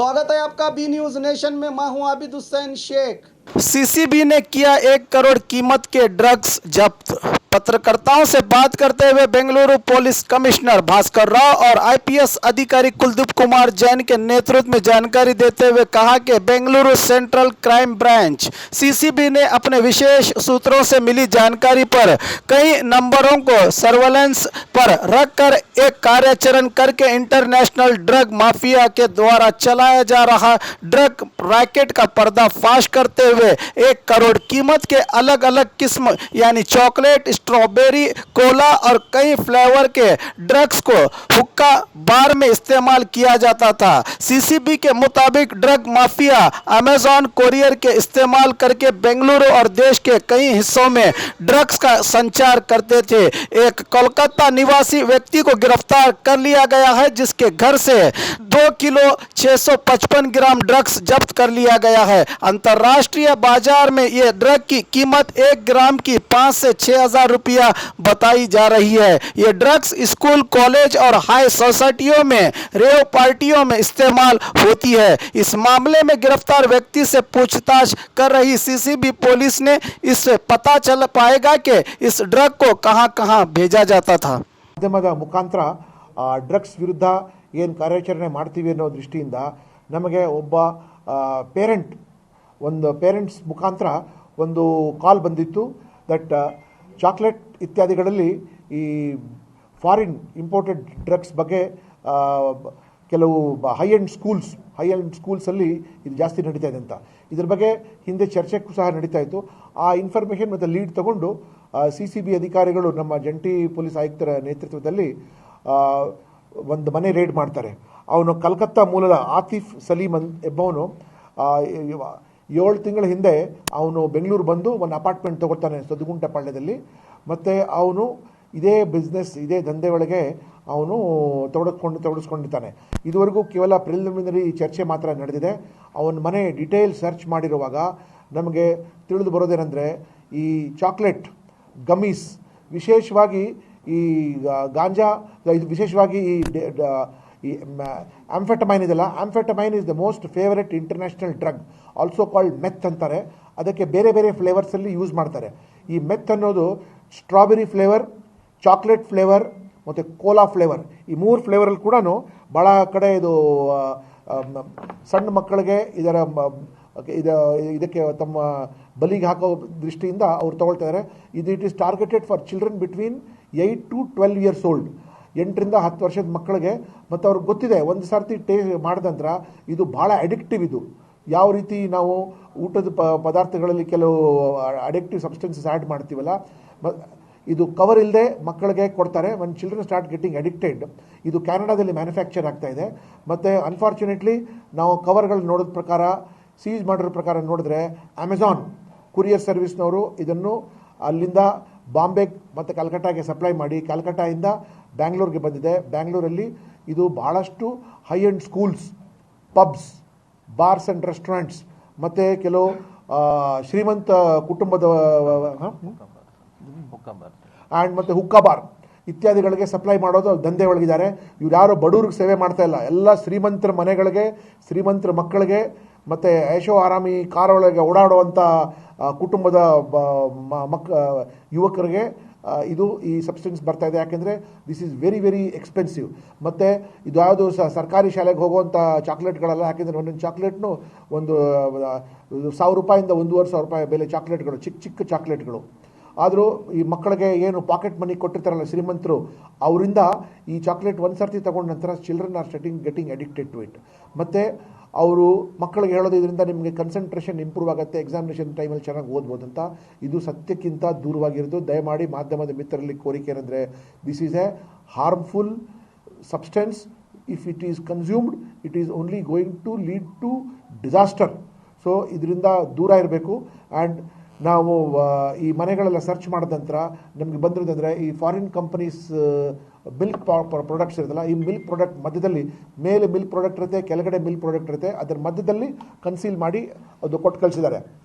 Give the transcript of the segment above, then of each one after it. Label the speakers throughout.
Speaker 1: स्वागत है आपका बी न्यूज नेशन में। मैं हूं आबिद हुसैन शेख। सीसीबी ने किया 1 करोड़ कीमत के ड्रग्स जब्त। पत्रकारों से बात करते हुए बेंगलुरु पुलिस कमिश्नर भास्कर राव और आईपीएस अधिकारी कुलदीप कुमार जैन के नेतृत्व में जानकारी देते हुए कहा कि Bengaluru central crime branch CCB ने अपने विशेष सूत्रों से मिली जानकारी पर कई नंबरों को सर्वेलेंस पर रखकर एक कार्याचरण करके इंटरनेशनल ड्रग माफिया के द्वारा चलाया जा रहा ड्रग रैकेट का पर्दाफाश करते हुए 1 करोड़ कीमत के अलग अलग किस्म यानी चॉकलेट, स्ट्रॉबेरी, कोला और कई फ्लेवर के ड्रग्स को हुक्का बार में इस्तेमाल किया जाता था। सीसीबी के मुताबिक ड्रग माफिया अमेजॉन कोरियर के इस्तेमाल करके बेंगलुरु और देश के कई हिस्सों में ड्रग्स का संचार करते थे। एक कोलकाता निवासी व्यक्ति को गिरफ्तार कर लिया गया है, जिसके घर से 2 किलो 655 ग्राम ड्रग्स जब्त कर लिया गया है। अंतर्राष्ट्रीय बाजार में ये ड्रग की कीमत 1 ग्राम की 5 से 6 हजार रुपया बताई जा रही है। ये ड्रग्स स्कूल, कॉलेज और हाई सोसाइटियों में रेव पार्टियों में इस्तेमाल होती है। इस मामले में गिरफ्तार व्यक्ति से पूछताछ कर रही सीसीबी पुलिस ने इससे पता चल पाएगा कि इस ड्रग को कहां-कहां भेजा जाता था।
Speaker 2: ಮಾಧ್ಯಮದ ಮುಖಾಂತರ ಡ್ರಗ್ಸ್ ವಿರುದ್ಧ ಏನು ಕಾರ್ಯಾಚರಣೆ ಮಾಡ್ತೀವಿ ಅನ್ನೋ ದೃಷ್ಟಿಯಿಂದ ನಮಗೆ ಒಬ್ಬ ಪೇರೆಂಟ್ಸ್ ಮುಖಾಂತರ ಒಂದು ಕಾಲ್ ಬಂದಿತ್ತು ದಟ್ ಚಾಕ್ಲೇಟ್ ಇತ್ಯಾದಿಗಳಲ್ಲಿ ಈ ಫಾರಿನ್ ಇಂಪೋರ್ಟೆಡ್ ಡ್ರಗ್ಸ್ ಬಗ್ಗೆ ಕೆಲವು ಹೈ ಎಂಡ್ ಸ್ಕೂಲ್ಸಲ್ಲಿ ಇದು ಜಾಸ್ತಿ ನಡೀತಾ ಇದೆ ಅಂತ, ಇದ್ರ ಬಗ್ಗೆ ಹಿಂದೆ ಚರ್ಚೆಗೂ ಸಹ ನಡೀತಾ ಇತ್ತು. ಆ ಇನ್ಫಾರ್ಮೇಷನ್ ಮತ್ತು ಲೀಡ್ ತಗೊಂಡು CCB ಅಧಿಕಾರಿಗಳು ನಮ್ಮ ಜಂಟಿ ಪೊಲೀಸ್ ಆಯುಕ್ತರ ನೇತೃತ್ವದಲ್ಲಿ ಒಂದು ಮನೆ ರೇಡ್ ಮಾಡ್ತಾರೆ. ಅವನು ಕಲ್ಕತ್ತಾ ಮೂಲದ ಆತಿಫ್ ಸಲೀಮ್ ಎಂಬವನು 7 ತಿಂಗಳ ಹಿಂದೆ ಅವನು ಬೆಂಗಳೂರು ಬಂದು ಒಂದು ಅಪಾರ್ಟ್ಮೆಂಟ್ ತಗೊಳ್ತಾನೆ ಸದುಗುಂಟಪಾಳ್ಯದಲ್ಲಿ. ಮತ್ತು ಅವನು ಇದೇ ಬಿಸ್ನೆಸ್, ಇದೇ ದಂಧೆ ಒಳಗೆ ಅವನು ತೊಡಗಿಸ್ಕೊಂಡಿರ್ತಾನೆ. ಇದುವರೆಗೂ ಕೇವಲ ಪ್ರಿಲಿಮಿನರಿ ಚರ್ಚೆ ಮಾತ್ರ ನಡೆದಿದೆ. ಅವನ ಮನೆ ಡಿಟೇಲ್ ಸರ್ಚ್ ಮಾಡಿರುವಾಗ ನಮಗೆ ತಿಳಿದು ಬರೋದೇನೆಂದರೆ, ಈ ಚಾಕ್ಲೇಟ್ ಗಮ್ಮೀಸ್, ವಿಶೇಷವಾಗಿ ಈ ಗಾಂಜಾ, ಇದು ವಿಶೇಷವಾಗಿ ಈ ಆಂಫೆಟಮೈನ್ ಇದೆಲ್ಲ, amphetamine is the most favourite international drug, also called meth ಅಂತಾರೆ. ಅದಕ್ಕೆ ಬೇರೆ ಬೇರೆ ಫ್ಲೇವರ್ಸಲ್ಲಿ ಯೂಸ್ ಮಾಡ್ತಾರೆ. ಈ ಮೆತ್ ಅನ್ನೋದು ಸ್ಟ್ರಾಬೆರಿ ಫ್ಲೇವರ್, ಚಾಕ್ಲೇಟ್ ಫ್ಲೇವರ್ ಮತ್ತು ಕೋಲಾ ಫ್ಲೇವರ್, ಈ 3 ಫ್ಲೇವರಲ್ಲಿ ಕೂಡ ಭಾಳ ಕಡೆ ಇದು ಸಣ್ಣ ಮಕ್ಕಳಿಗೆ ಇದಕ್ಕೆ ತಮ್ಮ ಬಲಿಗೆ ಹಾಕೋ ದೃಷ್ಟಿಯಿಂದ ಅವ್ರು ತಗೊಳ್ತಿದ್ದಾರೆ. It is targeted for children between 8 to 12 years old, 8 ರಿಂದ 10 ವರ್ಷದ ಮಕ್ಕಳಿಗೆ. ಮತ್ತು ಅವ್ರಿಗೆ ಗೊತ್ತಿದೆ, ಒಂದು ಸರ್ತಿ ಮಾಡಿದ ನಂತರ ಇದು ಭಾಳ ಅಡಿಕ್ಟಿವ್. ಇದು ಯಾವ ರೀತಿ ನಾವು ಊಟದ ಪದಾರ್ಥಗಳಲ್ಲಿ ಕೆಲವು ಅಡಿಕ್ಟಿವ್ ಸಬ್ಸ್ಟೆನ್ಸಸ್ ಆ್ಯಡ್ ಮಾಡ್ತೀವಲ್ಲ, ಇದು ಕವರ್ ಇಲ್ಲದೆ ಮಕ್ಕಳಿಗೆ ಕೊಡ್ತಾರೆ. One children start getting addicted. ಇದು ಕ್ಯಾನಡಾದಲ್ಲಿ ಮ್ಯಾನುಫ್ಯಾಕ್ಚರ್ ಆಗ್ತಾ ಇದೆ. ಮತ್ತು ಅನ್ಫಾರ್ಚುನೇಟ್ಲಿ ನಾವು ಕವರ್ಗಳು ನೋಡೋದ ಪ್ರಕಾರ, ಸೀಸ್ ಮಾಡಿರೋ ಪ್ರಕಾರ ನೋಡಿದ್ರೆ, ಅಮೆಜಾನ್ ಕೊರಿಯರ್ ಸರ್ವಿಸ್ನವರು ಇದನ್ನು ಅಲ್ಲಿಂದ ಬಾಂಬೆ ಮತ್ತು ಕಲ್ಕಟ್ಟಾಗೆ ಸಪ್ಲೈ ಮಾಡಿ, ಕಲ್ಕಟ್ಟಾಯಿಂದ ಬ್ಯಾಂಗ್ಳೂರ್ಗೆ ಬಂದಿದೆ. ಬ್ಯಾಂಗ್ಳೂರಲ್ಲಿ ಇದು ಭಾಳಷ್ಟು high end schools, puffs, bars and restaurants ಮತ್ತು ಕೆಲವು ಶ್ರೀಮಂತ ಕುಟುಂಬದ ಮತ್ತು ಹುಕ್ಕಾ ಬಾರ್ ಇತ್ಯಾದಿಗಳಿಗೆ ಸಪ್ಲೈ ಮಾಡೋದು ದಂಧೆ ಒಳಗಿದ್ದಾರೆ. ಇವ್ರು ಯಾರು ಬಡವ್ರಿಗೆ ಸೇವೆ ಮಾಡ್ತಾ ಇಲ್ಲ, ಎಲ್ಲ ಶ್ರೀಮಂತರ ಮನೆಗಳಿಗೆ, ಶ್ರೀಮಂತರ ಮಕ್ಕಳಿಗೆ ಮತ್ತು ಐಷೋ ಆರಾಮಿ ಕಾರ್ ಒಳಗೆ ಓಡಾಡುವಂಥ ಕುಟುಂಬದ ಯುವಕರಿಗೆ ಇದು ಈ ಸಬ್ಸ್ಟೆನ್ಸ್ ಬರ್ತಾ ಇದೆ. ಯಾಕೆಂದರೆ this is very very expensive. ಮತ್ತು ಇದು ಯಾವುದು ಸರ್ಕಾರಿ ಶಾಲೆಗೆ ಹೋಗುವಂಥ ಚಾಕ್ಲೇಟ್ಗಳಲ್ಲ. ಯಾಕೆಂದರೆ ಒಂದೊಂದು ಚಾಕ್ಲೇಟ್ನು ಒಂದು 1000 ರೂಪಾಯಿಂದ 1,500 ರೂಪಾಯಿ ಬೆಲೆ ಚಾಕ್ಲೇಟ್ಗಳು, ಚಿಕ್ಕ ಚಾಕ್ಲೇಟ್ಗಳು. ಆದರೂ ಈ ಮಕ್ಕಳಿಗೆ ಏನು ಪಾಕೆಟ್ ಮನಿ ಕೊಟ್ಟಿರ್ತಾರಲ್ಲ ಶ್ರೀಮಂತರು, ಅವರಿಂದ ಈ ಚಾಕ್ಲೇಟ್ ಒಂದು ಸರ್ತಿ ತಗೊಂಡ ನಂತರ children are getting addicted to it. ಮತ್ತು ಅವರು ಮಕ್ಕಳಿಗೆ ಹೇಳೋದು, ಇದರಿಂದ ನಿಮಗೆ ಕನ್ಸಂಟ್ರೇಷನ್ ಇಂಪ್ರೂವ್ ಆಗುತ್ತೆ, ಎಕ್ಸಾಮಿನೇಷನ್ ಟೈಮಲ್ಲಿ ಚೆನ್ನಾಗಿ ಓದ್ಬೋದು ಅಂತ. ಇದು ಸತ್ಯಕ್ಕಿಂತ ದೂರವಾಗಿರೋದು. ದಯಮಾಡಿ ಮಾಧ್ಯಮದ ಮಿತ್ರರಲ್ಲಿ ಕೋರಿಕೆ ಏನಂದರೆ, this is a harmful substance. If it is consumed, it is only going to lead to disaster. So ಇದರಿಂದ ದೂರ ಇರಬೇಕು. ಆ್ಯಂಡ್ ನಾವು ಈ ಮನೆಗಳೆಲ್ಲ ಸರ್ಚ್ ಮಾಡಿದ ನಂತರ ನಮಗೆ ಬಂದಿರೋದಂದರೆ, ಈ ಫಾರಿನ್ ಕಂಪನೀಸ್ ಮಿಲ್ಕ್ ಪ್ರಾಡಕ್ಟ್ಸ್ ಇರುತ್ತಲ್ಲ, ಈ ಮಿಲ್ಕ್ ಪ್ರಾಡಕ್ಟ್ ಮಧ್ಯದಲ್ಲಿ ಮೇಲೆ ಮಿಲ್ಕ್ ಪ್ರಾಡಕ್ಟ್ ಇರುತ್ತೆ, ಕೆಳಗಡೆ ಮಿಲ್ಕ್ ಪ್ರಾಡಕ್ಟ್ ಇರುತ್ತೆ, ಅದರ ಮಧ್ಯದಲ್ಲಿ ಕನ್ಸೀಲ್ ಮಾಡಿ ಅದು ಕೊಟ್ಟು ಕಳಿಸಿದ್ದಾರೆ.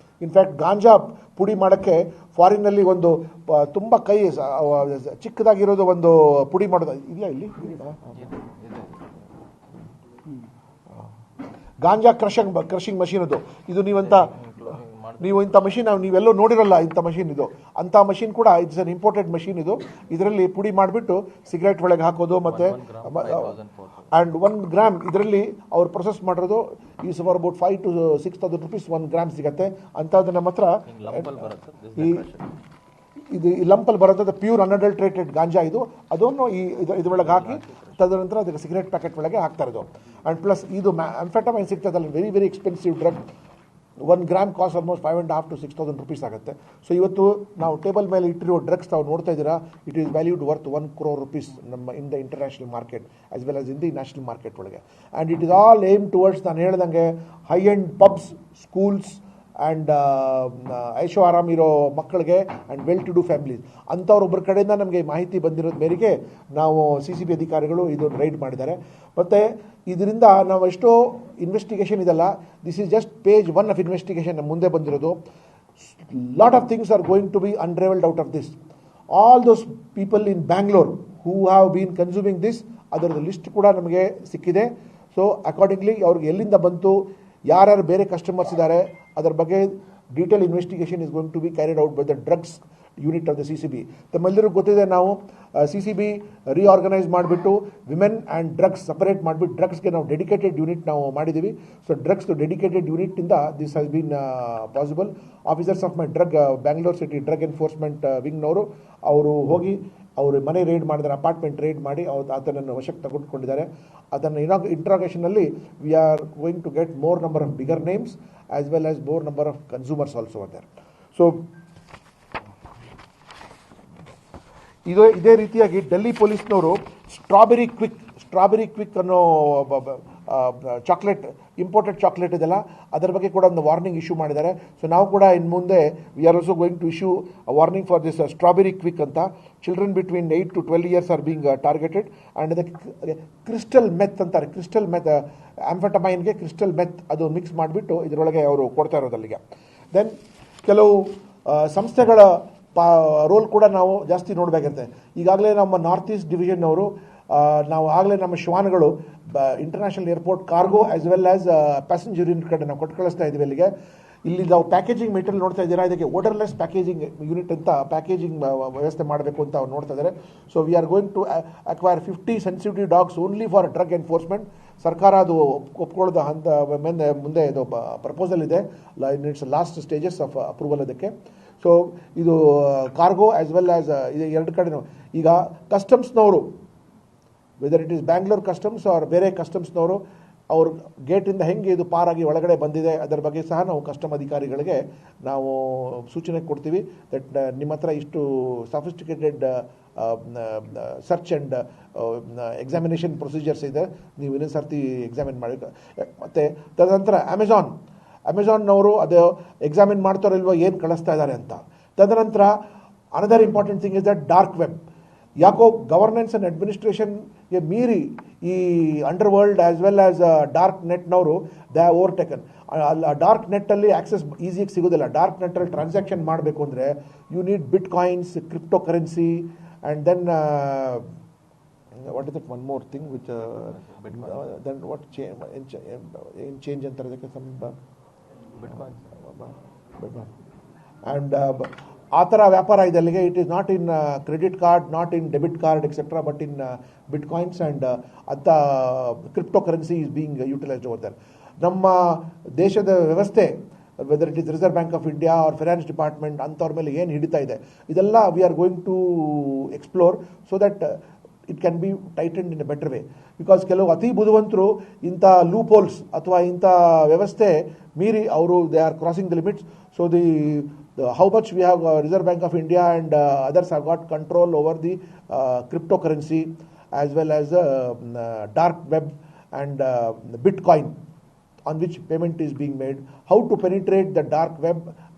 Speaker 2: ಇನ್ಫ್ಯಾಕ್ಟ್ ಗಾಂಜಾ ಪುಡಿ ಮಾಡೋಕ್ಕೆ ಫಾರಿನ್ನಲ್ಲಿ ಒಂದು ತುಂಬ ಚಿಕ್ಕದಾಗಿರೋದು ಒಂದು ಪುಡಿ ಮಾಡೋದು ಇಲ್ಲ ಇಲ್ಲಿ ಗಾಂಜಾ ಕ್ರಷಿಂಗ್ ಮಷೀನ್ ಅದು. ಇದು ನೀವು ಇಂಥ ಮಷೀನ್ ನೀವೆಲ್ಲೂ ನೋಡಿರಲ್ಲ ಇಂಥ ಮಷೀನ್ ಇದು. ಅಂಥ ಮಷೀನ್ ಕೂಡ ಇಟ್ಸ್ ಅನ್ ಇಂಪೋರ್ಟೆಡ್ ಮಷೀನ್ ಇದು. ಇದರಲ್ಲಿ ಪುಡಿ ಮಾಡಿಬಿಟ್ಟು ಸಿಗರೇಟ್ ಒಳಗೆ ಹಾಕೋದು ಮತ್ತು ಆ್ಯಂಡ್ 1 ಗ್ರಾಮ್ ಇದರಲ್ಲಿ ಅವ್ರು ಪ್ರೊಸೆಸ್ ಮಾಡಿರೋದು is for about 5,000 to 6,000 rupees 1 gram ಸಿಗುತ್ತೆ. ಅಂಥದ್ದು ನಮ್ಮ ಹತ್ರ ಇದು ಈ ಲಂಪಲ್ಲಿ ಬರೋದು ಪ್ಯೂರ್ ಅನ್ಅಡಲ್ಟ್ರೇಟೆಡ್ ಗಾಂಜಾ ಇದು. ಅದನ್ನು ಇದರೊಳಗೆ ಹಾಕಿ ತದನಂತರ ಅದಕ್ಕೆ ಸಿಗರೇಟ್ ಪ್ಯಾಕೆಟ್ ಒಳಗೆ ಹಾಕ್ತಾ ಇರೋದು. ಆ್ಯಂಡ್ ಪ್ಲಸ್ ಇದು ಆಂಫೆಟಮೈನ್ ಸಿಗ್ತದಲ್ಲ, very very expensive drug. 1 gram cost almost 5,500 to 6,000 rupees ಆಗುತ್ತೆ. ಸೊ ಇವತ್ತು ನಾವು ಟೇಬಲ್ ಮೇಲೆ ಇಟ್ಟಿರೋ ಡ್ರಗ್ಸ್ ತಾವು ನೋಡ್ತಾ ಇದ್ದೀರಾ, it is valued worth 1 crore rupees ನಮ್ಮ in the international market as well as in the national market ಒಳಗೆ. And it is all aim towards ನಾನು ಹೇಳ್ದಂಗೆ high end pubs, schools and ಐಶೋ ಆರಾಮ್ ಇರೋ ಮಕ್ಕಳಿಗೆ and well to do families ಅಂಥವ್ರೊಬ್ಬರ ಕಡೆಯಿಂದ ನಮಗೆ ಮಾಹಿತಿ ಬಂದಿರೋದ ಮೇರೆಗೆ ನಾವು CCB ಅಧಿಕಾರಿಗಳು ಇದು ರೈಡ್ ಮಾಡಿದ್ದಾರೆ. ಮತ್ತು ಇದರಿಂದ ನಾವು ಎಷ್ಟೋ ಇನ್ವೆಸ್ಟಿಗೇಷನ್ ಇದಲ್ಲ, this is just page 1 of investigation ನಮ್ಮ ಮುಂದೆ ಬಂದಿರೋದು. Lot of things are going to be unravelled out of this. All those people in Bangalore who have been consuming this, ಅದರದ್ದು ಲಿಸ್ಟ್ ಕೂಡ ನಮಗೆ ಸಿಕ್ಕಿದೆ. ಸೊ ಅಕಾರ್ಡಿಂಗ್ಲಿ ಅವ್ರಿಗೆ ಎಲ್ಲಿಂದ ಬಂತು, ಯಾರ್ಯಾರು ಬೇರೆ ಕಸ್ಟಮರ್ಸ್ ಇದ್ದಾರೆ, ಅದರ ಬಗ್ಗೆ detail investigation is going to be carried out by the drugs unit of the CCB. ತಮ್ಮೆಲ್ಲರಿಗೂ ಗೊತ್ತಿದೆ, ನಾವು CCB ರೀಆರ್ಗನೈಸ್ ಮಾಡಿಬಿಟ್ಟು ವಿಮೆನ್ ಆ್ಯಂಡ್ ಡ್ರಗ್ಸ್ ಸಪರೇಟ್ ಮಾಡಿಬಿಟ್ಟು ಡ್ರಗ್ಸ್ಗೆ ನಾವು ಡೆಡಿಕೇಟೆಡ್ ಯೂನಿಟ್ ನಾವು ಮಾಡಿದ್ದೀವಿ. ಸೊ ಡ್ರಗ್ಸ್ ಡೆಡಿಕೇಟೆಡ್ ಯೂನಿಟ್ಟಿಂದ this has been possible. Officers of my Bangalore city drug enforcement ವಿಂಗ್ನವರು ಅವರು ಹೋಗಿ ಅವರು ಮನೆ ರೇಡ್ ಮಾಡಿದ್ದಾರೆ, ಅಪಾರ್ಟ್ಮೆಂಟ್ ರೇಡ್ ಮಾಡಿ ಆತನನ್ನು ವಶಕ್ಕೆ ತೆಗೆದುಕೊಂಡಿದ್ದಾರೆ. ಅದನ್ನು ಇಂಟ್ರಾಗೇಷನಲ್ಲಿ we are going to get more number of bigger names as well as more number of consumers also are there. So ಇದೇ ರೀತಿಯಾಗಿ ಡೆಲ್ಲಿ ಪೊಲೀಸ್ನವರು ಸ್ಟ್ರಾಬೆರಿ ಕ್ವಿಕ್ ಅನ್ನೋ ಚಾಕ್ಲೇಟ್, ಇಂಪೋರ್ಟೆಡ್ ಚಾಕ್ಲೇಟ್ ಇದೆಲ್ಲ, ಅದರ ಬಗ್ಗೆ ಕೂಡ ಒಂದು ವಾರ್ನಿಂಗ್ ಇಶ್ಯೂ ಮಾಡಿದ್ದಾರೆ. ಸೊ ನಾವು ಕೂಡ ಇನ್ನು ಮುಂದೆ we are also going to issue warning for this strawberry quick ಅಂತ. Children between 8 to 12 years are being targeted. And ಅದಕ್ಕೆ ಕ್ರಿಸ್ಟಲ್ ಮೆತ್ ಅಂತಾರೆ, ಕ್ರಿಸ್ಟಲ್ ಮೆತ್, ಆಂಫೆಟಮೈನ್ಗೆ ಕ್ರಿಸ್ಟಲ್ ಮೆತ್ ಅದು ಮಿಕ್ಸ್ ಮಾಡಿಬಿಟ್ಟು ಇದರೊಳಗೆ ಅವರು ಕೊಡ್ತಾ ಇರೋದು ಅಲ್ಲಿಗೆ. ದೆನ್ ಕೆಲವು ಸಂಸ್ಥೆಗಳ ರೋಲ್ ಕೂಡ ನಾವು ಜಾಸ್ತಿ ನೋಡಬೇಕಿರುತ್ತೆ. ಈಗಾಗಲೇ ನಮ್ಮ ನಾರ್ತ್ ಈಸ್ಟ್ ಡಿವಿಷನ್ ಅವರು ನಾವು ಆಗಲೇ ನಮ್ಮ ಶ್ವಾನ್ಗಳು international airport cargo as well as passenger unit ಕಡೆ ನಾವು ಕೊಟ್ಟು ಕಳಿಸ್ತಾ ಇದ್ದೀವಿ ಅಲ್ಲಿಗೆ. ಇಲ್ಲಿ ನಾವು ಪ್ಯಾಕೇಜಿಂಗ್ ಮೆಟೀರಿಯಲ್ ನೋಡ್ತಾ ಇದ್ದೀರಾ, ಇದಕ್ಕೆ ಓಡರ್ಲೆಸ್ ಪ್ಯಾಕೇಜಿಂಗ್ ಯೂನಿಟ್ ಅಂತ ಪ್ಯಾಕೇಜಿಂಗ್ ವ್ಯವಸ್ಥೆ ಮಾಡಬೇಕು ಅಂತ ಅವ್ರು ನೋಡ್ತಾ ಇದ್ದಾರೆ. So we are going to acquire 50 sensitive dogs only for drug enforcement. ಸರ್ಕಾರ ಅದು ಒಪ್ಕೊಳ್ಳೋದು ಹಂತ ಮುಂದೆ ಇದು ಪ್ರಪೋಸಲ್ ಇದೆ, it's last stages of approval ಅದಕ್ಕೆ. ಸೊ ಇದು ಕಾರ್ಗೋ ಆಸ್ ವೆಲ್ ಆಸ್ ಇದು ಎರಡು ಕಡೆನೂ. ಈಗ ಕಸ್ಟಮ್ಸ್ನವರು, whether it is Bangalore customs are ಬೇರೆ ಕಸ್ಟಮ್ಸ್ನವರು, ಅವ್ರ ಗೇಟಿಂದ ಹೆಂಗೆ ಇದು ಪಾರಾಗಿ ಒಳಗಡೆ ಬಂದಿದೆ ಅದರ ಬಗ್ಗೆ ಸಹ ನಾವು ಕಸ್ಟಮ್ ಅಧಿಕಾರಿಗಳಿಗೆ ನಾವು ಸೂಚನೆ ಕೊಡ್ತೀವಿ. ದಟ್ ನಿಮ್ಮ ಹತ್ರ ಇಷ್ಟು sophisticated search and examination procedures ಇದೆ, ನೀವು ಇನ್ನೊಂದು ಸರ್ತಿ ಎಕ್ಸಾಮಿನ್ ಮಾಡಿ. ಮತ್ತು ತದನಂತರ ಅಮೆಝಾನ್ನವರು ಅದು ಎಕ್ಸಾಮಿನ್ ಮಾಡ್ತಾರೋ ಇಲ್ವೋ ಏನು ಕಳಿಸ್ತಾ ಇದ್ದಾರೆ ಅಂತ. ತದನಂತರ another important thing is that dark web. ಯಾಕೋ ಗವರ್ನೆನ್ಸ್ ಆ್ಯಂಡ್ ಅಡ್ಮಿನಿಸ್ಟ್ರೇಷನ್ಗೆ ಮೀರಿ ಈ underworld as well as dark ನೆಟ್ನವರು ದೇ ಹ್ಯಾವ್ ಓವರ್ಟೇಕನ್. ಡಾರ್ಕ್ ನೆಟ್ಟಲ್ಲಿ ಆಕ್ಸೆಸ್ ಈಸಿಯಾಗಿ ಸಿಗೋದಿಲ್ಲ. ಡಾರ್ಕ್ ನೆಟ್ಟಲ್ಲಿ ಟ್ರಾನ್ಸಾಕ್ಷನ್ ಮಾಡಬೇಕು ಅಂದರೆ you need bitcoins, cryptocurrency, and then what is that one more thing which then what ಏನು ಚೇಂಜ್ ಅಂತಾರೆ ಅದಕ್ಕೆ ಸಮ್ ಆ್ಯಂಡ್ ಆ ಥರ ವ್ಯಾಪಾರ ಇದೆ ಅಲ್ಲಿಗೆ. It is not in credit card, not in debit card etcetera, but in bitcoins and ಅಂಥ cryptocurrency is being utilised over there. ನಮ್ಮ ದೇಶದ ವ್ಯವಸ್ಥೆ, whether it is Reserve Bank of India or finance department ಅಂಥವ್ರ ಮೇಲೆ ಏನು ಹಿಡಿತಾ ಇದೆ, ಇದೆಲ್ಲ we are going to explore so that it can be tightened in a better way. Because ಕೆಲವು ಅತಿ ಬುದ್ಧಿವಂತರು ಇಂಥ ಲೂಪ್ ಹೋಲ್ಸ್ ಅಥವಾ ಇಂಥ ವ್ಯವಸ್ಥೆ ಮೀರಿ ಅವರು they are crossing the limits. So how much we have Reserve Bank of India and others have got control over the cryptocurrency as well as dark web and Bitcoin on which payment is being made, how to penetrate the dark web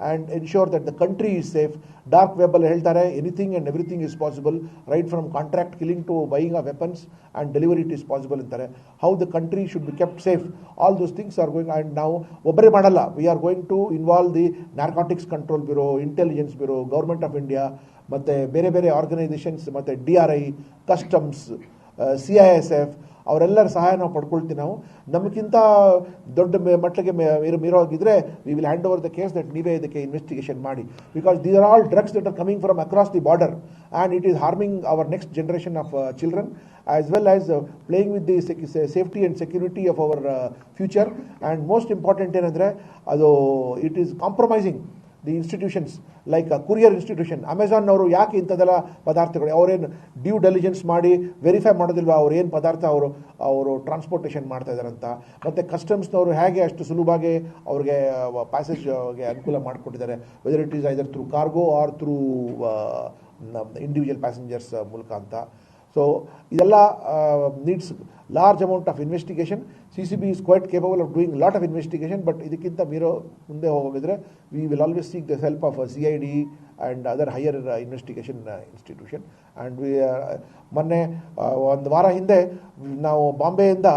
Speaker 2: and ensure that the country is safe. Dark web ಅಲ್ಲಿ ಹೇಳ್ತಾರೆ anything and everything is possible, right from contract killing to buying of weapons and delivery it is possible ಅಂತಾರೆ. How the country should be kept safe, all those things are going. And now ಒಬ್ಬರೇ ಮಾಡಲ್ಲ, we are going to involve the Narcotics Control Bureau, Intelligence Bureau, Government of India, ಮತ್ತು ಬೇರೆ ಬೇರೆ organisations, ಮತ್ತು DRI, Customs, CISF, ಅವರೆಲ್ಲರ ಸಹಾಯ ನಾವು ಪಡ್ಕೊಳ್ತೀವಿ. ನಾವು ನಮಗಿಂತ ದೊಡ್ಡ ಮಟ್ಟಿಗೆ ಮೀರೋಗಿದ್ರೆ we will hand over the case that ನೀವೇ ಇದಕ್ಕೆ ಇನ್ವೆಸ್ಟಿಗೇಷನ್ ಮಾಡಿ, because these are all drugs that are coming from across the border and it is harming our next generation of children as well as playing with the safety and security of our future, and most important ಏನಂದರೆ ಅದು it is compromising the institutions like courier institution. ಅಮೆಝಾನ್ನವರು ಯಾಕೆ ಇಂಥದ್ದೆಲ್ಲ ಪದಾರ್ಥಗಳು ಅವರೇನು due diligence ಮಾಡಿ verify ಮಾಡೋದಿಲ್ವ ಅವ್ರು ಏನು ಪದಾರ್ಥ ಅವರು ಟ್ರಾನ್ಸ್ಪೋರ್ಟೇಷನ್ ಮಾಡ್ತಾ ಇದ್ದಾರೆ ಅಂತ, ಮತ್ತು ಕಸ್ಟಮ್ಸ್ನವರು ಹೇಗೆ ಅಷ್ಟು ಸುಲಭವಾಗಿ ಅವ್ರಿಗೆ ಪ್ಯಾಸೇಜ್ಗೆ ಅನುಕೂಲ ಮಾಡಿಕೊಟ್ಟಿದ್ದಾರೆ, weather it is either through cargo R through individual passengers ಮೂಲಕ ಅಂತ. So ಇದೆಲ್ಲ needs large amount of investigation. CCB is quite capable of doing a lot of investigation, but ಇದಕ್ಕಿಂತ ಮುಂದೆ ಹೋಗಿದ್ರೆ we will always seek the help of CID and other higher investigation institution. And we ಮೊನ್ನೆ ಒಂದು ವಾರ ಹಿಂದೆ ನಾವು ಬಾಂಬೆಯಿಂದ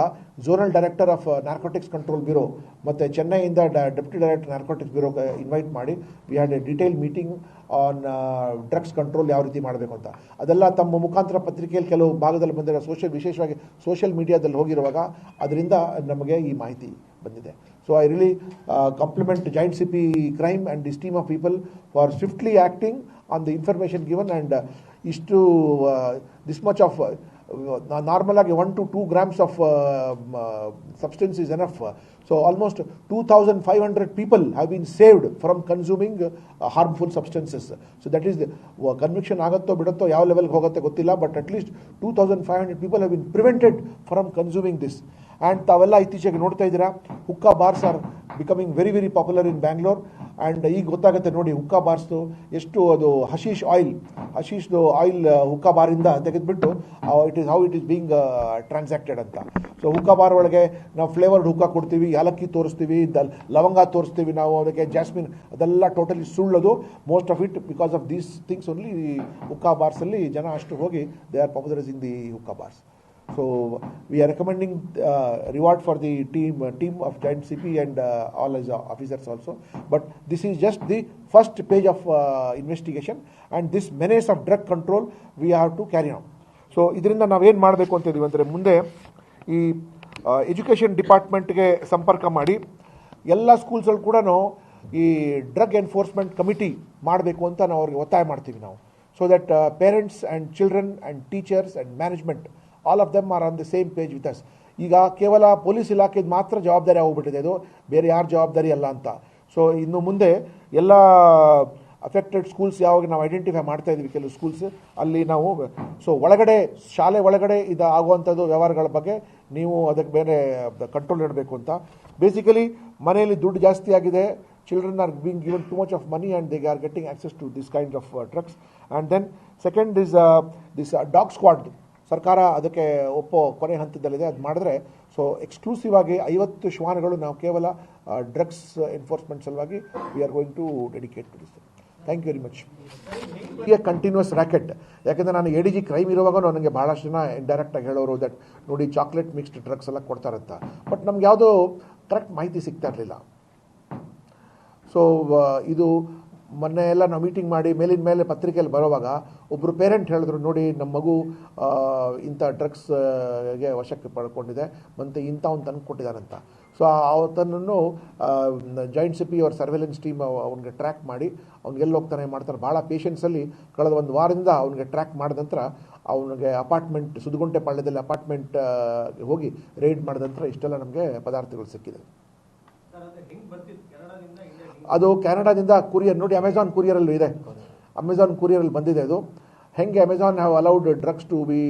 Speaker 2: zonal director of narcotics control bureau ಮತ್ತು ಚೆನ್ನೈಯಿಂದ ಡೆಪ್ಯೂಟಿ ಡೈರೆಕ್ಟರ್ ನಾರ್ಕೋಟಿಕ್ಸ್ ಬ್ಯೂರೋಗೆ ಇನ್ವೈಟ್ ಮಾಡಿ we had A detail meeting on drugs control ಯಾವ ರೀತಿ ಮಾಡಬೇಕು ಅಂತ. ಅದೆಲ್ಲ ತಮ್ಮ ಮುಖಾಂತರ ಪತ್ರಿಕೆಯಲ್ಲಿ ಕೆಲವು ಭಾಗದಲ್ಲಿ ಬಂದಿರೋ ವಿಶೇಷವಾಗಿ ಸೋಷಿಯಲ್ ಮೀಡಿಯಾದಲ್ಲಿ ಹೋಗಿರುವಾಗ ಅದರಿಂದ ನಮಗೆ ಈ ಮಾಹಿತಿ ಬಂದಿದೆ. So I really compliment Giant CP Crime and this team of people for swiftly acting on the information given, and this much of normal 1 to 2 grams of substance is enough. So almost 2,500 people have been saved from consuming harmful substances. So that is the conviction agatto bidatto yav level ge hogutte gottilla, but at least 2,500 people have been prevented from consuming this. And ತಾವೆಲ್ಲ ಇತ್ತೀಚೆಗೆ ನೋಡ್ತಾ ಇದ್ದೀರಾ, hookah bars are becoming very very popular in Bangalore. And ಈಗ ಗೊತ್ತಾಗುತ್ತೆ ನೋಡಿ ಹುಕ್ಕಾ ಬಾರ್ಸ್ದು ಎಷ್ಟು ಅದು ಹಶೀಶ್ದು oil ಹುಕ್ಕಾ ಬಾರಿಂದ ತೆಗೆದುಬಿಟ್ಟು ಇಟ್ ಈಸ್ ಬೀಂಗ್ ಟ್ರಾನ್ಸಾಕ್ಟೆಡ್ ಅಂತ. ಸೊ ಹುಕ್ಕಾ ಬಾರ್ ಒಳಗೆ ನಾವು ಫ್ಲೇವರ್ಡ್ ಹುಕ್ಕಾ ಕೊಡ್ತೀವಿ, ಯಾಲಕ್ಕಿ ತೋರಿಸ್ತೀವಿ, ಲವಂಗ ತೋರಿಸ್ತೀವಿ, ನಾವು ಅದಕ್ಕೆ ಜಾಸ್ಮಿನ್, ಅದೆಲ್ಲ ಟೋಟಲಿ ಸುಳ್ಳೋದು. Most of it because of these things only hookah ಬಾರ್ಸಲ್ಲಿ ಜನ ಅಷ್ಟು ಹೋಗಿ they are popularising the hookah bars. So we are recommending reward for the team of Giant CP and all as officers also. But this is just the first page of investigation, and this menace of drug control we have to carry on. So ಇದರಿಂದ ನಾವೇನು ಮಾಡಬೇಕು ಅಂತ ಇದೀವಿ ಅಂದರೆ, ಮುಂದೆ ಈ education ಡಿಪಾರ್ಟ್ಮೆಂಟ್ಗೆ ಸಂಪರ್ಕ ಮಾಡಿ ಎಲ್ಲ ಸ್ಕೂಲ್ಸಲ್ಲಿ ಕೂಡ ಈ ಡ್ರಗ್ ಎನ್ಫೋರ್ಸ್ಮೆಂಟ್ ಕಮಿಟಿ ಮಾಡಬೇಕು ಅಂತ ನಾವು ಅವ್ರಿಗೆ ಒತ್ತಾಯ ಮಾಡ್ತೀವಿ ನಾವು. So that parents and children and teachers and management all of them are on the same page with us. ಈಗ ಕೇವಲ ಪೊಲೀಸ್ ಇಲಾಖೆದು ಮಾತ್ರ ಜವಾಬ್ದಾರಿ ಹೋಗ್ಬಿಟ್ಟಿದೆ, ಇದು ಬೇರೆ ಯಾರ ಜವಾಬ್ದಾರಿ ಅಲ್ಲ ಅಂತ. ಸೊ ಇನ್ನು ಮುಂದೆ ಎಲ್ಲ ಅಫೆಕ್ಟೆಡ್ ಸ್ಕೂಲ್ಸ್ ಯಾವಾಗ ನಾವು ಐಡೆಂಟಿಫೈ ಮಾಡ್ತಾ ಇದ್ದೀವಿ ಕೆಲವು ಸ್ಕೂಲ್ಸ್ ಅಲ್ಲಿ ನಾವು ಒಳಗಡೆ ಶಾಲೆ ಒಳಗಡೆ ಇದು ಆಗುವಂಥದ್ದು ವ್ಯವಹಾರಗಳ ಬಗ್ಗೆ ನೀವು ಅದಕ್ಕೆ ಬೇರೆ ಕಂಟ್ರೋಲ್ ಇಡಬೇಕು ಅಂತ. ಬೇಸಿಕಲಿ ಮನೆಯಲ್ಲಿ ದುಡ್ಡು ಜಾಸ್ತಿ ಆಗಿದೆ, children are being given too much of money and they are getting access to this kind of drugs. And then second is this dog squad. ಸರ್ಕಾರ ಅದಕ್ಕೆ ಕೊನೆ ಹಂತದಲ್ಲಿದೆ, ಅದು ಮಾಡಿದ್ರೆ ಸೊ ಎಕ್ಸ್ಕ್ಲೂಸಿವ್ ಆಗಿ 50 ಶ್ವಾನಗಳು ನಾವು ಕೇವಲ ಡ್ರಗ್ಸ್ ಎನ್ಫೋರ್ಸ್ಮೆಂಟ್ ಸಲುವಾಗಿ we are going to dedicate to this. Thank you very much. ಈ ಕಂಟಿನ್ಯೂಸ್ ರ್ಯಾಕೆಟ್, ಯಾಕೆಂದರೆ ನಾನು ADG ಕ್ರೈಮ್ ಇರುವಾಗ ನನಗೆ ಭಾಳಷ್ಟು ಜನ ಇಂಡೈರೆಕ್ಟಾಗಿ ಹೇಳೋರು ದಟ್ ನೋಡಿ ಚಾಕ್ಲೇಟ್ ಮಿಕ್ಸ್ಡ್ ಡ್ರಗ್ಸ್ ಎಲ್ಲ ಕೊಡ್ತಾರಂತ, ಬಟ್ ನಮ್ಗೆ ಯಾವುದೋ ಕರೆಕ್ಟ್ ಮಾಹಿತಿ ಸಿಗ್ತಾ ಇರಲಿಲ್ಲ. ಸೊ ಇದು ಮೊನ್ನೆ ಎಲ್ಲ ನಾವು ಮೀಟಿಂಗ್ ಮಾಡಿ ಮೇಲಿನ ಮೇಲೆ ಪತ್ರಿಕೆಯಲ್ಲಿ ಬರೋವಾಗ ಒಬ್ಬರು ಪೇರೆಂಟ್ ಹೇಳಿದ್ರು, ನೋಡಿ ನಮ್ಮ ಮಗು ಇಂಥ ಡ್ರಗ್ಸ್ಗೆ ವಶಕ್ಕೆ ಪಡ್ಕೊಂಡಿದೆ ಮತ್ತು ಇಂಥ ಒಂದು ತಂದು ಕೊಟ್ಟಿದ್ದಾರಂತ. ಸೊ ಅವತ್ತನ್ನು ಜಾಯಿಂಟ್ CP ಅವ್ರ ಸರ್ವೆಲೆನ್ಸ್ ಟೀಮ್ ಅವ್ನಿಗೆ ಟ್ರ್ಯಾಕ್ ಮಾಡಿ ಅವ್ನಿಗೆಲ್ಲಿ ಹೋಗ್ತಾನೆ ಮಾಡ್ತಾರೆ, ಭಾಳ ಪೇಷನ್ಸಲ್ಲಿ ಕಳೆದ ಒಂದು ವಾರದಿಂದ ಅವ್ನಿಗೆ ಟ್ರ್ಯಾಕ್ ಮಾಡಿದ ನಂತರ ಅವನಿಗೆ ಅಪಾರ್ಟ್ಮೆಂಟ್ ಸುದಗುಂಟೆ ಪಾಳ್ಯದಲ್ಲಿ ಅಪಾರ್ಟ್ಮೆಂಟ್ ಹೋಗಿ ರೈಡ್ ಮಾಡಿದ ನಂತರ ಇಷ್ಟೆಲ್ಲ ನಮಗೆ ಪದಾರ್ಥಗಳು ಸಿಕ್ಕಿದೆ. ಅದು ಕೆನಡಾದಿಂದ ಕುರಿಯರ್, ನೋಡಿ ಅಮೆಝಾನ್ ಕುರಿಯರಲ್ಲೂ ಇದೆ, ಅಮೆಝಾನ್ ಕುರಿಯರಲ್ಲಿ ಬಂದಿದೆ. ಅದು ಹೆಂಗೆ Amazon have allowed drugs to be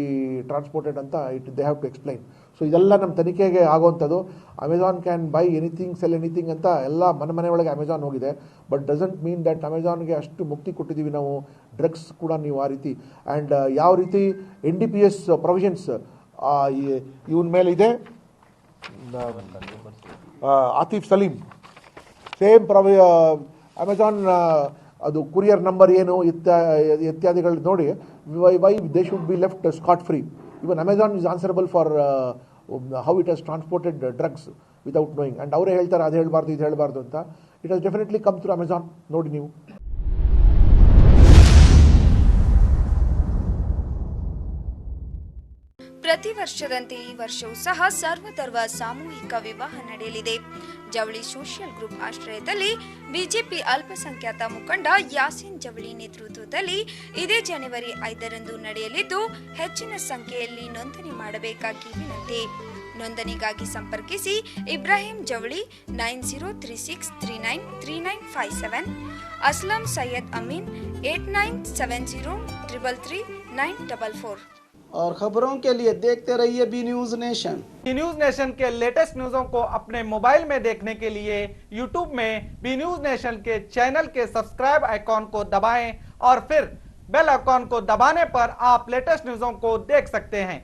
Speaker 2: transported ಅಂತ they have to explain. So ಇದೆಲ್ಲ ನಮ್ಮ ತನಿಖೆಗೆ ಆಗುವಂಥದ್ದು. Amazon can buy anything sell anything ಅಂತ ಎಲ್ಲ ಮನೆ ಒಳಗೆ ಅಮೆಝಾನ್ ಹೋಗಿದೆ, ಬಟ್ ಡಸಂಟ್ ಮೀನ್ ದಟ್ ಅಮೆಝಾನ್ಗೆ ಅಷ್ಟು ಮುಕ್ತಿ ಕೊಟ್ಟಿದ್ದೀವಿ ನಾವು. ಡ್ರಗ್ಸ್ ಕೂಡ ನೀವು ಆ ರೀತಿ ಆ್ಯಂಡ್ ಯಾವ ರೀತಿ NDPS ಪ್ರೊವಿಷನ್ಸ್ ಇವನ ಮೇಲೆ ಇದೆ, ಆತಿಫ್ ಸಲೀಂ ಸೇಮ್ ಅಮೆಝಾನ್ ಅದು ಕುರಿಯರ್ ನಂಬರ್ ಏನು ಇತ್ಯಾದಿಗಳು ನೋಡಿ why they should be left Scott free. Even Amazon is answerable for how it has transported drugs without knowing. And ಅವರೇ ಹೇಳ್ತಾರೆ ಅದು ಹೇಳಬಾರ್ದು ಇದು ಹೇಳಬಾರ್ದು ಅಂತ. It has definitely come through Amazon. ನೋಡಿ ನೀವು
Speaker 3: ಪ್ರತಿ ವರ್ಷದಂತೆ ಈ ವರ್ಷವೂ ಸಹ ಸರ್ವಧರ್ಮ ಸಾಮೂಹಿಕ ವಿವಾಹ ನಡೆಯಲಿದೆ. ಜವಳಿ ಸೋಷಿಯಲ್ ಗ್ರೂಪ್ ಆಶ್ರಯದಲ್ಲಿ ಬಿಜೆಪಿ ಅಲ್ಪಸಂಖ್ಯಾತ ಮುಖಂಡ ಯಾಸೀನ್ ಜವಳಿ ನೇತೃತ್ವದಲ್ಲಿ ಇದೇ ಜನವರಿ 5ರಂದು ನಡೆಯಲಿದ್ದು, ಹೆಚ್ಚಿನ ಸಂಖ್ಯೆಯಲ್ಲಿ ನೋಂದಣಿ ಮಾಡಬೇಕಾಗಿ ವಿನಂತಿ. ನೋಂದಣಿಗಾಗಿ ಸಂಪರ್ಕಿಸಿ ಇಬ್ರಾಹಿಂ ಜವಳಿ 9036393957, असलम सैयद अमीन 8970333944।
Speaker 1: और खबरों के लिए देखते रहिए B News Nation.
Speaker 4: B News Nation के लेटेस्ट न्यूज़ों को अपने मोबाइल में देखने के लिए यूट्यूब में बी न्यूज नेशन के चैनल के सब्सक्राइब आइकॉन को दबाएं और फिर बेल आइकॉन को दबाने पर आप लेटेस्ट न्यूज़ों को देख सकते हैं।